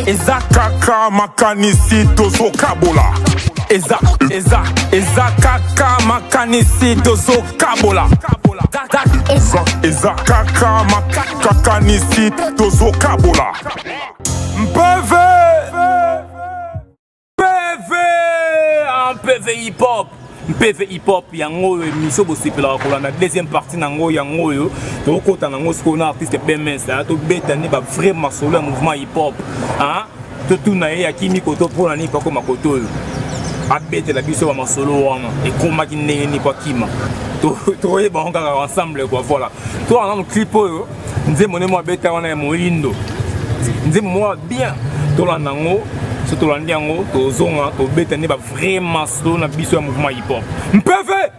Eza kaka makanisi tozo kabola. Eza kaka makanisi tozo kabola. Eza kaka makanisi tozo kabola. PV hip-hop. PV hip-hop, yango miso bosepela kola na deuxième partie nango yango yo. To kota nango skona artiste BMS, to beta ni ba vraiment solo mouvement hip-hop. Hein? To tuna ya kimi koto pona ni pako makoto. Abete la biso ba solo wana et koma ki ndenge ni pa kima. To yeba on kaka ensemble quoi voilà. To en clip yo, nzembo ne mo beta wana ya moindo. Nzembo mo bien. To la nango surtout l'andiango, to zonga, to betani ba vraiment solo na biso ya mouvement hip hop. Mpeve.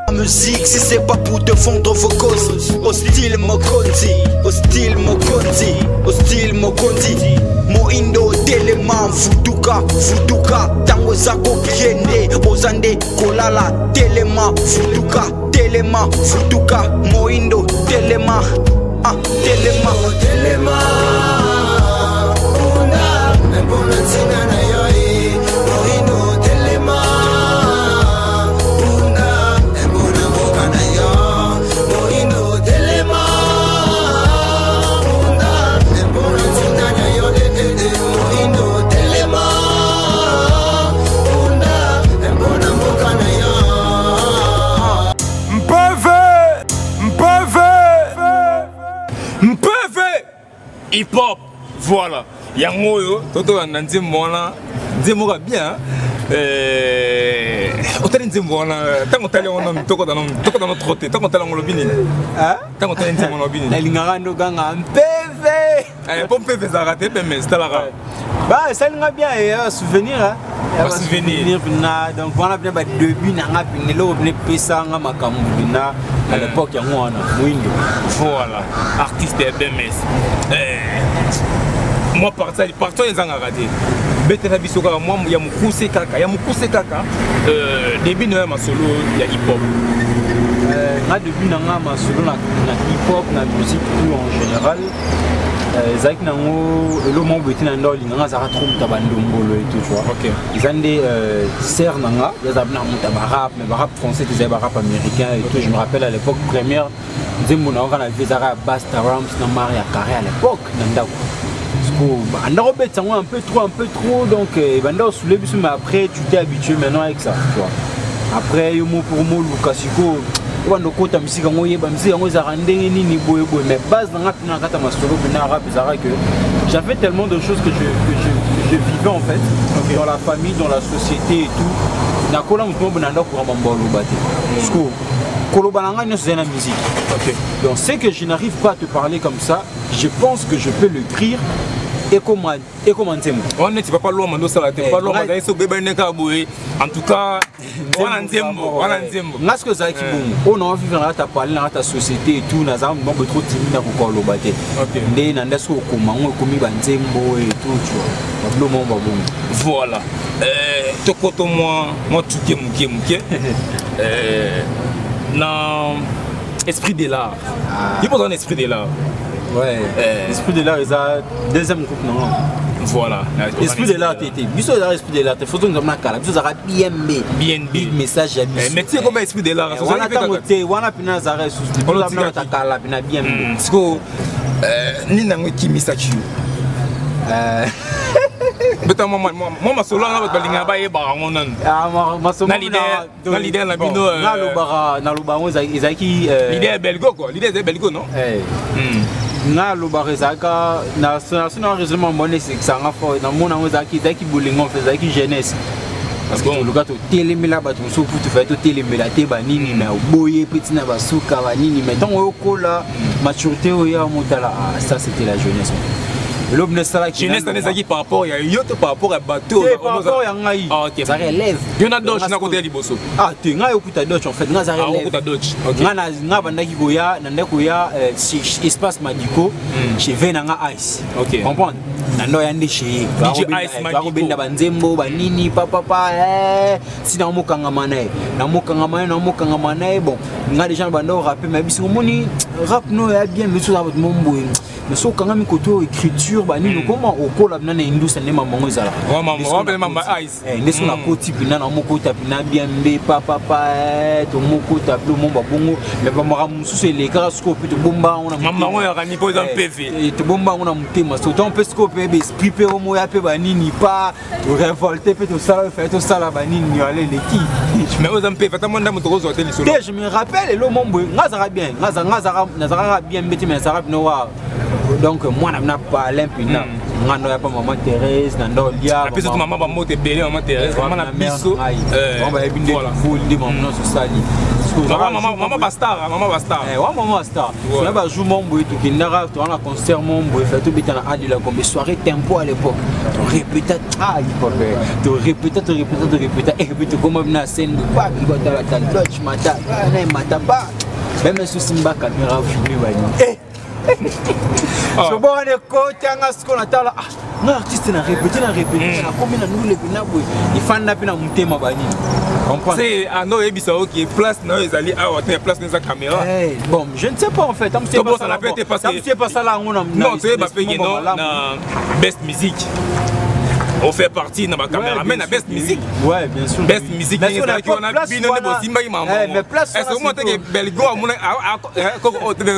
La musique, si c'est pas pour défendre vos causes, au style Mokondi, au style Mokondi, au style Mokondi. Moindo Teleman, Futuka, Tango Zako Piende, Ozande, Kolala, Teleman, Futuka, Moindo Teleman. Telema, una, mbona tina na yoi, moino telema, una, mbona boka na yo, moino telema, una, mbona tina na yo, moino telema, una, mbona boka na yo. Mpeve hip-hop, voilà. Yango yo, toto na nzembo na nzembo ka bien. Otali nzembo na tango tali wana toko na trotte, tango tali ngolo bini. Ah? Tango tali nzembo na bini. Na lingara ndo ganga mpeve. Pour mpeve za raté mais c'est la rare. Bah ça linga bien et souvenir hein. Souvenir na donc voilà bien ba début na ngapini lo bne pesa nga makambu bina à l'époque ya ngwana mwindo. Voilà, artiste BMS. Moi partant les anga raté. Bete na biso kaka moi ya mukuse kaka. Début na ma solo ya hip hop. Na début na nga ma solo na hip hop na musique tout en général. Zaki nango le mon but na ndo linga za trop mutabandongolo et tout tu vois. OK. Ils ont des serre nanga, ils ont na mutabara mais rap français ils ont rap américain et tout. Je me rappelle à l'époque première nzembo na nga na vezara Basta Rams na Maria Carré à l'époque ndako. Parce que ndako bet un peu trop donc banda soulé biso mais après tu t'es habitué maintenant avec ça tu vois. Après yo mot pour mot Lukasiko wando kota musique ngo yeba musique ngo za ndenge nini boye mais base na ngapina kata masolo bina rap zara que j'avais tellement de choses que je vivais en fait dans la famille, dans la société et tout. Na kola muto bonanda ko mambolo bate parce que kolobananga ne c'est la musique. OK. Donc c'est que je n'arrive pas à te parler comme ça, je pense que je peux le écrire. Et comment on ne pas loin mando sala te pas loin manda so beba neka boye en tout cas wana nzembo ngasko za ki bon on a vivre ta parler dans ta société et tout na za mbombe trop timide na ko lo bate ndé na ndaso ko mango komi ba nzembo et tout tu vois blo mon ba bon voilà tokoto moi tuke muke na esprit de l'art il faut un esprit de l'art. Ouais, l'esprit de l'art, c'est deuxième groupe non. Voilà. L'esprit de l'art, t'es. Biso l'esprit de l'art, faut que nous avons calme. Biso ça bien message à biso. Mais tu sais comment esprit de l'art, on a tamoté, on a pina zare sous. On a pina ta calme, pina bien. Parce que ni nango qui message. Beta moi ma solo na balinga ba yeba ngonan. Ah ma solo na leader na bino na lobanga ezaki leader belgo quoi, leader de belgo non? Na lobanga zaka na raisonnement monnaie c'est que ça nga fort na mona ngozaki zaki bolingo fait zaki jeunesse. Parce que le gars télémela ba tout pour te faire télémela te ba nini na boye petit na basuka ba nini mais tant okola maturité oya motala ça c'était la jeunesse. L'homme ne sera qui jeunesse n'est par rapport à yoto par rapport à bateau par rapport à ngai ça relève il y en a d'autres na côté liboso tu ngai okuta d'autres en fait ngai ça relève okuta d'autres nga bandaki goya na ndeko ya espace madiko chez venanga ice comprendre nando yande chez benda banzembo banini papa si na mokanga manae na mokanga manae bon nga déjà bando rapper mais biso moni rap no ya bien mais sur votre mombo mais so kanga mi koto écriture banini comment au kola na industrie ne mamango ezala mama ice ndeso na koti pina na moko tapina bien mbe papa to moko taplo momba bongo mais ba mara mususu elekara scope to bomba on a mamango ya kani po dans PV to bomba on a mutema so ton pe scope be esprit pe o mo ya pe banini pas révolter pe to sala banini aller leki mais aux MP fata monda mutoko hôtel solo je me rappelle le mombo ngazara bien ngazara bien mbeti mais ça no wa donc moi n'a pas l'impina ngano ya pa maman Thérèse nando lia puis surtout maman ba mote belé maman Thérèse maman na biso on va ebinde full de maman so sali maman bastar maman bastar on va jouer mon boy to kindara to na concert mon boy fait tout bitana adila comme soirée tempo à l'époque on répétait to répétait et puis comme na scène pas qui va la touch mata mata ba même sous simba caméra filmé bani so bon on est côté nga ce qu'on attend là l'artiste na répéter na combien na nous les binabwe il fan na pina mutema bani comprendre c'est ano ebisa OK place na ezali a hôtel place na caméra bon je ne sais pas en fait ça n'a pas été passé c'est pas ça là on a non c'est pas payé non na best musique on fait partie dans ma caméra mais la best musique ouais bien sûr best musique mais on a bino ne bosimba maman mais place est-ce que moi que belgo amuna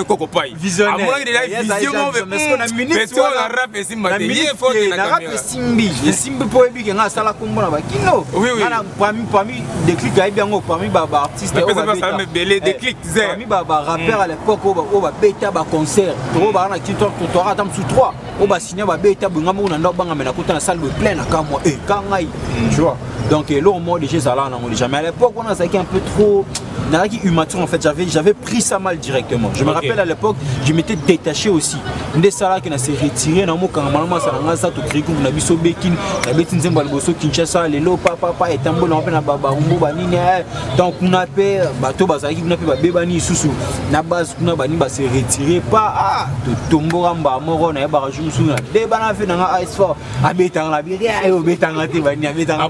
koko pai visionnaire amuna de vision mais on a minute on a rap et simba il faut que la caméra simbi po ebi que nga sala kombo na bakino na parmi déclic ai bien parmi baba artiste mais belé déclic parmi baba rappeur à l'époque au ba beta ba concert to ba na kitor to ra tam sous 3 au ba signer ba beta bunga mo na ndo banga mena kota na salle de plein à moi kangai tu vois donc là au moins déjà ça là on jamais à l'époque on a ça qui un peu trop qui immature en fait j'avais pris ça mal directement je me rappelle à l'époque je m'étais détaché aussi des salariés qui n'a s'est retiré dans mon normalement ça n'a ça tout créé comme na biso bekin na betin zemba liboso Kinshasa lelo papa et tambo na na baba umbo banini donc on a pe bato bazaki on a pe ba bebani susu na base kuna bani ba se retirer pas to tombo ramba moro na ba rajou susu na débat na fait na ice for abetanga la bi ayo betanga te bani abetanga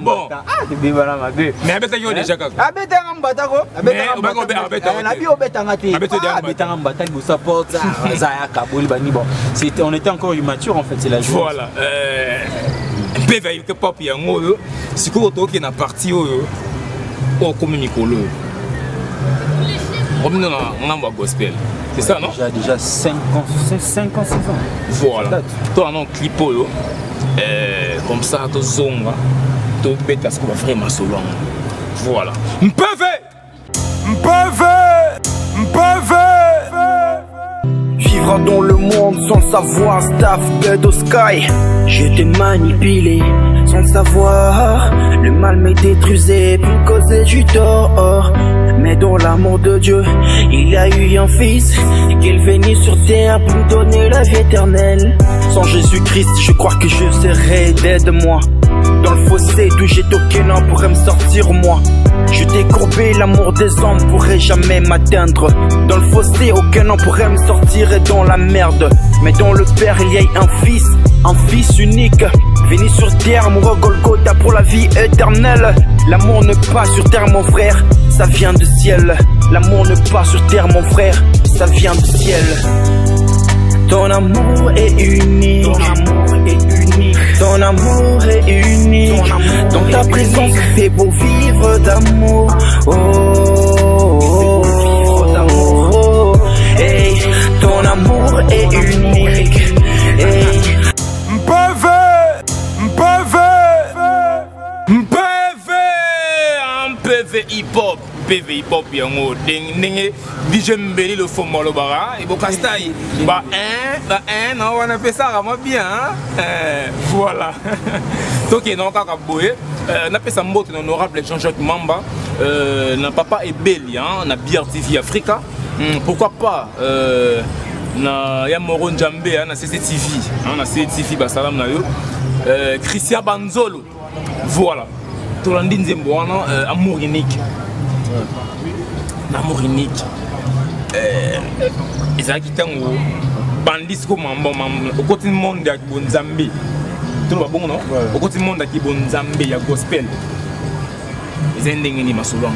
de bebana mabe mais abetanga déjà ka abetanga mbata ko on était encore immature en fait c'est la joie voilà PV Hip-Hop yango siko to ki na partie o comme Mikolo on na ngamba gospel c'est ça non déjà 5 ans 6 ans voilà toi non clip comme ça to zonga to beta ce qu'on va vraiment solo voilà Vivre dans le monde sans le savoir, staff dead au sky. J'étais manipulé sans le savoir. Le mal me détruisait pour me causer du tort. Mais dans l'amour de Dieu, il y a eu un fils qui est venu sur terre pour me donner la vie éternelle. Sans Jésus-Christ, je crois que je serais dead moi. Dans le fossé d'où j'ai toqué, non pourrait me sortir moi. Je t'ai courbé, l'amour des hommes pourrait jamais m'atteindre. Dans le fossé, aucun homme pourrait me sortir et dans la merde. Mais dans le Père, il y a un fils unique. Venu sur terre, mourant Golgotha pour la vie éternelle. L'amour ne pas sur terre, mon frère, ça vient du ciel. L'amour ne pas sur terre, mon frère, ça vient du ciel. Ton amour est unique. Ton amour est unique. Dans ta présence, fait beau vivre d'amour. Hey, ton amour est unique. Hey. PV hip-hop yango ndenge dijembeli le fond molobara et bokastai ba non on a fait ça vraiment bien voilà donc non kaka boye na pesa mbote honorable Jean-Jacques Mamba na papa ebeli na BRTV Africa pourquoi pas na ya Moro Njambe na CCTV na CCTV ba salam na yo Christian Banzolo voilà Tolandi Nzembo wana amour unique. L'amour unique. Ezaki tango bandis comme au côté monde ya bonzambe tout le bon non au côté monde qui bonzambe ya gospel ils ending ni masolo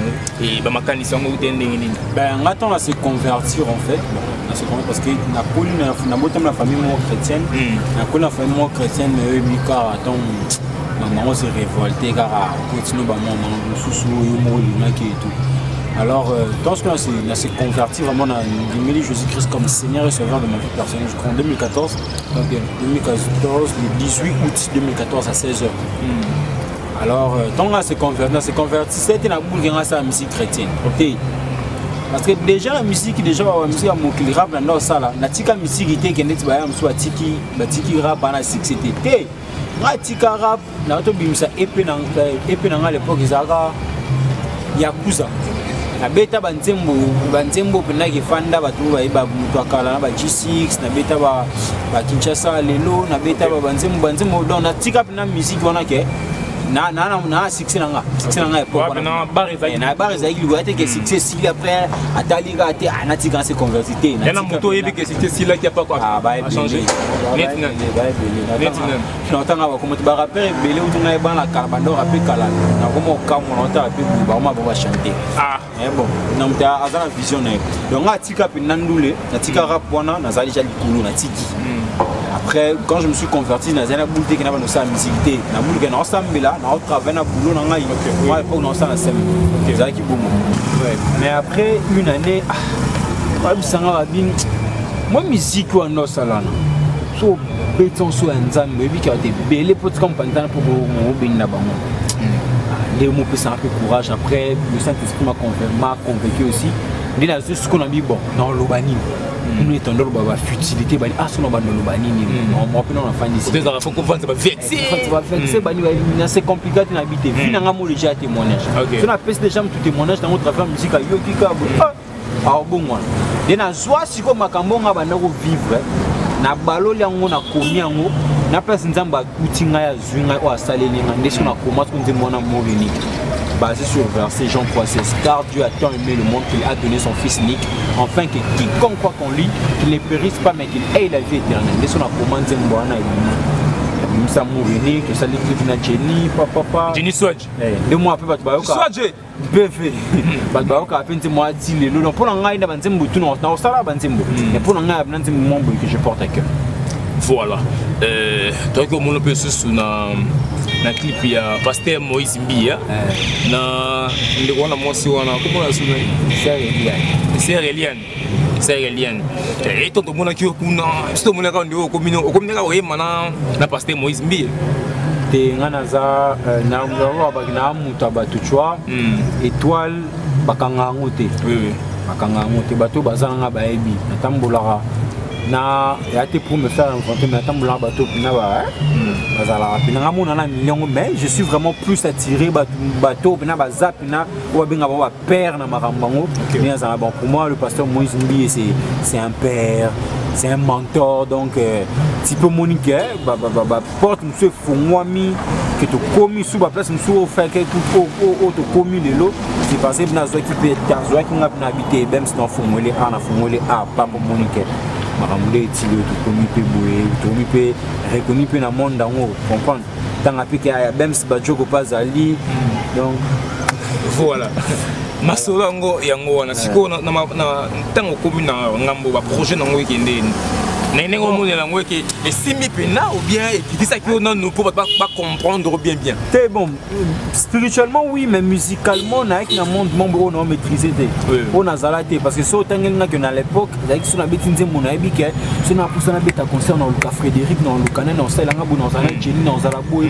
et ba makanisa ngo ending ni ben attends à se convertir en fait parce que na poli na botam la famille chrétienne na poli la famille chrétienne mais mika attends maman s'est révolté car continue ba maman sous yo et tout. Alors, tant que on s'est converti vraiment dans Jésus-Christ comme Seigneur et Sauveur de ma vie personnelle, je crois en 2014, donc 2014, le 18 août 2014 à 16h. Alors, tant qu'on s'est converti, c'était la boule qui a la musique chrétienne. Parce que déjà la musique à mon rap dans ça là, la musique était qui n'était pas soit tiki rap à la c'était. La tika rap, na to bimisa épée dans l'époque izaka yakuza. Na beta banzembo pena ki fanda batu ba mutu akala na ba G6 na beta ba Kinshasa lelo na beta ba banzembo donc na tika pena musique wana ke na succès nanga époque na bar ezaki ligote ke succès si après atali ga te anatika se convertité na moto yebi ke succès si là qui a pas quoi changer net non tanga ba comme ba rapper belé ou na ba la carbando rapper kala na comme ka mo na ta pe ba ma ba chanter bon na mta azana vision donc atika pe nandule atika rap wana na zali ja likulu na tiki. Après, quand je me suis converti dans une boule qui n'a pas de sa musique, na boule qui n'a pas de là, na autre travail na boulot na ngai. Moi à l'époque on ça na scène. Ça qui bon. Mais après une année, moi musique ou en salana. So béton so nzambe bi qui a été belé pour comme pendant pour mo binna bango. Les mots peut ça un peu courage après le Saint-Esprit m'a convaincu aussi. Il y a ce qu'on a mis bon dans l'Obani. Nous étant dans la futilité, son dans l'Obani. On peut en faire ici. Des enfants qu'on va vexer. C'est compliqué d'habiter. Finalement, déjà témoignage. Si on a fait déjà tout témoignage dans notre affaire musique à Yokika. Ah bon moi. Et na soit si comme Makambonga bandako vivre. Na balo yango na komi yango na place nzamba utinga ya zwinga o asalenga ndeso na koma tkonze mwana mobini. Basé sur le verset Jean 3,16. Car Dieu a tant aimé le monde qu'il a donné son fils unique, afin que quiconque croit qu'on lit, qu'il ne périsse pas mais qu'il ait la vie éternelle. Laissons la commande de Mbouana et Moussa Mourini, que ça l'écrit de Jenny, papa. Jenny Swatch. 2 mois après, Batbaoka. Swatch. BF. Batbaoka a fait moi dit le lot. Pour l'engager dans Banzembo, tout non, dans ça là Banzembo. Mais pour l'engager dans Banzembo, que je porte à cœur. Voilà. Donc, on peut se na clip ya Pasteur Moïse Mbia na ndiko na mosi wana comment la souvenir c'est Eliane et tout le monde qui kuna tout le monde quand ndiko komina oyema na Pasteur Moïse Mbia te ngana za na ngoro ba na muta batuchwa étoile bakanga ngote oui bakanga ngote bato bazanga ba ebi natambolaka na yate pour me faire inventer mais natambolaka bato pina ba mais je suis vraiment plus attiré bateau père pour moi le pasteur Moïse Mbi c'est un père, c'est un mentor donc petit peu monique porte monsieur Fongwami que tu commis sous la place monsieur fait que tu commis les lots c'est passé dans qui peut être qui n'a pas habité même si dans Fongwele a pas pour monique Maramule tilo to komi pe boye to mi pe reconnu pe na monde dango comprendre tant apike ya même si bajoko pas ali donc voilà masolongo yango wana siko na tango komi na ngambo ba projet nango ekende nene ngomo na ngo ke esimi pena ou bien et ça que on nous pour pas comprendre bien c'est bon spirituellement oui mais musicalement on a avec un monde membre on maîtriser on a zalaté parce que so tangena que à l'époque avec son abetinze mon abi que so na pour ça na beta concert dans le cas Frédéric dans le canet dans celle nga dans zala Jenny dans zala boy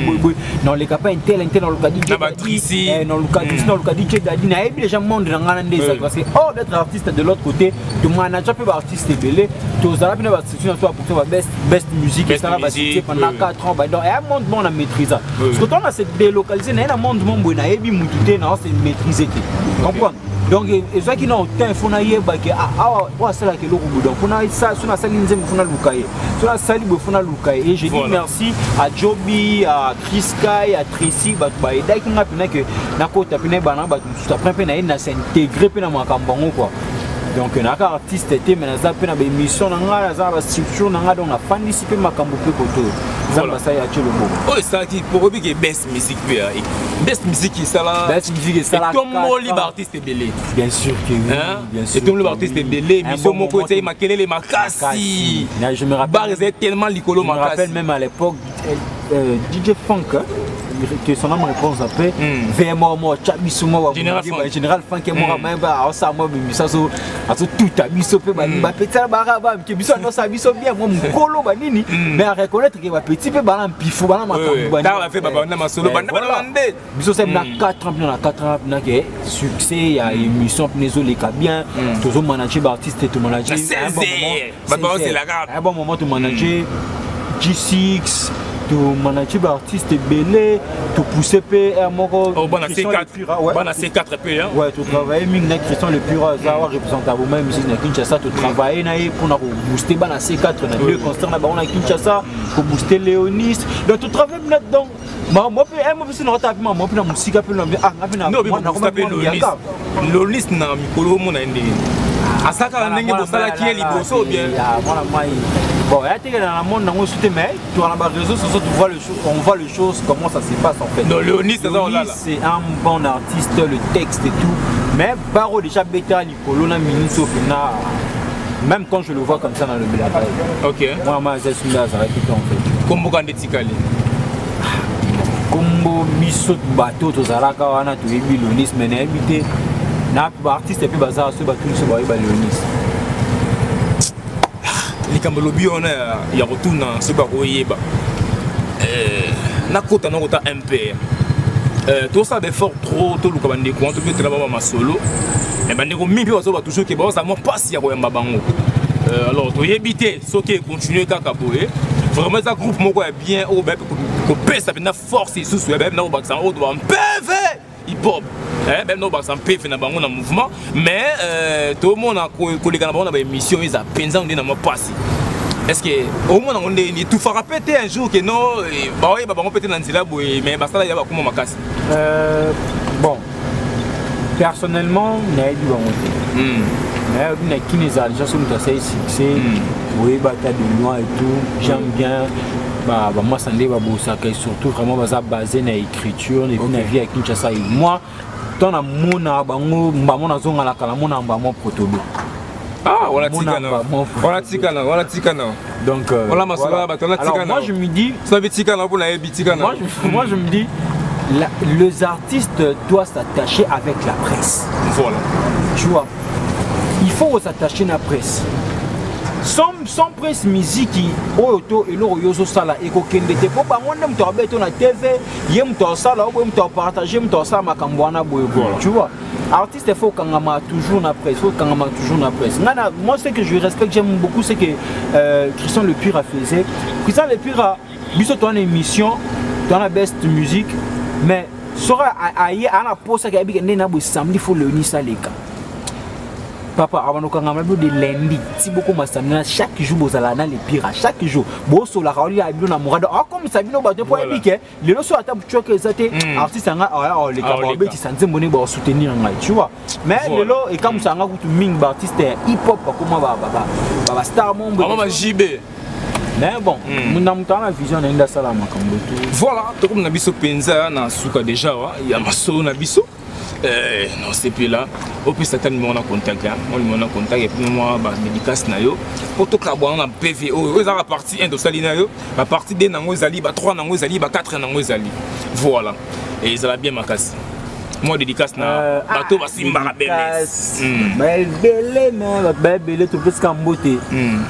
dans les capas intel dans le cas DJ dans le cas dans le cas DJ Dadi na abi déjà monde dans ngana ndeza parce que hors d'être artiste de l'autre côté tu manager peut artiste belé tu zala bina toi pour toi best musique et ça va citer pendant 4 ans donc un monde bon à maîtriser parce que on a cette délocalisé un monde bon na ebi mututé na c'est maîtriser comprendre donc et ça qui n'a autant faut na yeba que wa sala que loko donc on a ça sur la salle nzembo faut na lukaye sur la salle bo faut na lukaye et je dis merci à Joby à Chris Kai à Tracy ba et dai kinga pina que na kota pina bana ba tout après pina na s'intégrer pina makambango quoi Donc on a un artiste était mais naza pe na ba émission na nga naza ba structure na nga donc na fandisi pe makambo pe koto zamba ça ya tshelo bo oh ça qui pour que best musique best musique ça là best musique ça là comme libre artiste belé bien sûr que oui bien sûr et comme libre artiste belé émission moko te makelele makasi je me rappelle bar c'est tellement licolo makasi je me rappelle même à l'époque DJ Funk que son nom réponse après vraiment moi Chabisuma général Funk et moi même ba ça moi ça so tout abiso pe ba petit ba que biso no ça biso bien moi mkolo ba nini mais à reconnaître que ba petit pe ba na pifo ba na makambo ba ta fait ba na masolo ba na bandé biso c'est na 4 ans na que succès ya émission nezo les cas bien toujours manager ba artiste tout manager un bon moment tout manager G6 tu manager artiste belé tu pousser p moko bon na C4 p hein ouais tu travailler ming na Christian le pur ça représentable même musique na Kinshasa tu travailler na pour na booster ba na C4 na deux concerts na ba na Kinshasa pour booster Léonis donc tu travailles là-dedans moi c'est na tape moi na musique pe na na non Léonis na mikolo mo na ndi asaka ndenge bosala ki liboso bien voilà moi bon il y a dans le monde dans le mais tu as les réseaux sociaux tu vois les choses on voit les choses comment ça se passe en fait non Léonis c'est un bon artiste le texte et tout mais Baro déjà bêta Nicolo na minute na même quand je le vois comme ça dans le billard OK moi je suis là ça va tout en fait comme bokande tikali comme biso bateau to zalaka wana to yebi Léonis mais na habité na artiste et puis bazar so ba tout se ba Léonis likambo lobi on ya retourna se ba koyeba na kota MP tout ça d'effort trop to luka bande ko to peut là masolo et bande ko mimpi bazo ba toujours ke ba ça mo passe ya ko yamba bango alors to yebité so ke continuer kaka boye vraiment ça groupe moko est bien au ba ko pesa na force sous so ba na ba ça o do PV hip hop même no ba ça PV na bango na mouvement mais tout le monde a collègue na bango na ba émission ils a penza on na mo passe est-ce que au moins on est tout fera péter un jour que non bah oui bah on péter dans nzela boy mais bah ça là ya ba comment makasi bon personnellement na dit ba monter mais na qui les a déjà sur notre succès oui bah t'as de noix et tout j'aime bien bah moi ça ndé ba bossa que surtout vraiment bah basé na écriture et na vie avec Kinshasa et moi dans la mona bango mbamona zonga la kala mona mbamo protobo ah voilà tikana donc voilà alors moi je me dis ça veut tikana pour la bitikana moi je me dis les artistes doivent s'attacher avec la presse voilà tu vois il faut s'attacher à la presse sans presse musique oto et lo yozo sala eko kende te po bango ndem to abeto na TV yem to sala ou yem to partager yem to sala makambo wana boye tu vois artiste faut kangama toujours na presse faut kangama toujours na presse moi ce que je respecte j'aime beaucoup c'est que Christian Le Pur a fait Christian Le Pur a biso ton émission dans la best musique mais sera aye ana posa ka bi ndena bo samedi faut Léonis Saleka papa avant qu'on a de lundi si beaucoup massamina chaque jour vous allez dans les pires chaque jour bon sur la rallye à bien amoureux ah comme ça vient au bateau pour épiquer les lois sur la table tu vois que ça t'es artiste en les camarades qui s'en monnaie pour soutenir tu vois mais les lois et comme ça on a tout ming artiste hip hop comment va star mon maman JB mais bon nous avons la vision d'un salama comme tout voilà tout comme nabiso penza na suka déjà il y a maso nabiso non c'est plus là au plus certains on a contact on a contact et puis moi bah dédicace na yo pour tout ka on a PVO ils ont la partie 1 de salina yo la partie 2 nango zali ba 3 nango zali ba 4 nango zali voilà et ils ont bien ma casse moi dédicace na bateau ba simba belé mais belé tout plus qu'en beauté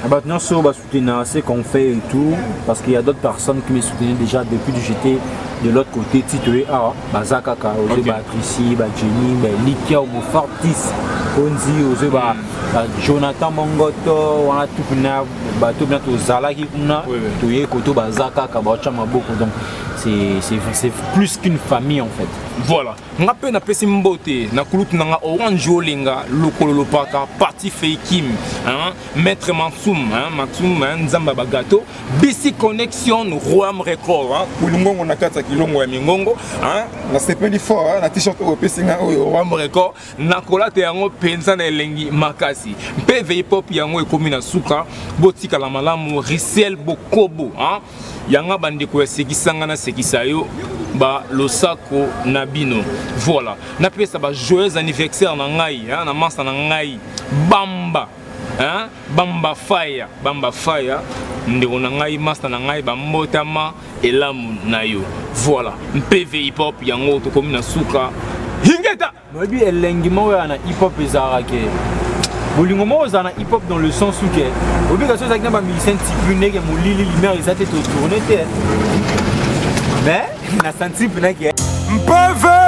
maintenant sur ba soutenir ce qu'on fait et tout parce qu'il y a d'autres personnes qui me soutenaient déjà depuis que j'étais de l'autre côté titulé Bazaka Ose Patricie Jenny Likia Fortis Konzi Ose Jonathan Mongoto on a tout bien bateau bien tout Zala qui kuna toye koto Bazaka Kabacha Maboko donc c'est plus qu'une famille en fait. Voilà. Na pe na pesi mbote na kulutu na Orange Olinga lokolo lopaka parti Feikim hein maître Matsum hein Matsum Nzamba Bagato BC Connection Roam Record hein kulungongo na kata kilongo ya mingongo hein na sependi fort hein na t-shirt o pesinga o Roam Record na kolate yango penza na elengi makasi mpeve hip hop yango ekomi na suka botika la malamu Risel Bokobo hein yanga bandeko ya sekisanga na sekisa yo ba losako na bino voilà na pesa ba joyeux anniversaire na ngai hein na masa na ngai Bamba hein Bamba Fire ndeko na ngai master na ngai bambotama elamu na yo voilà mpv hip hop yango to komi na suka hingeta mobi elengi mo ya na hip hop ezarake bolingo mo za na hip hop dans le sens où que obi ka so za kina ba musicien tipune ke molili lumière ezate to tourner te mais na senti pena ke mpv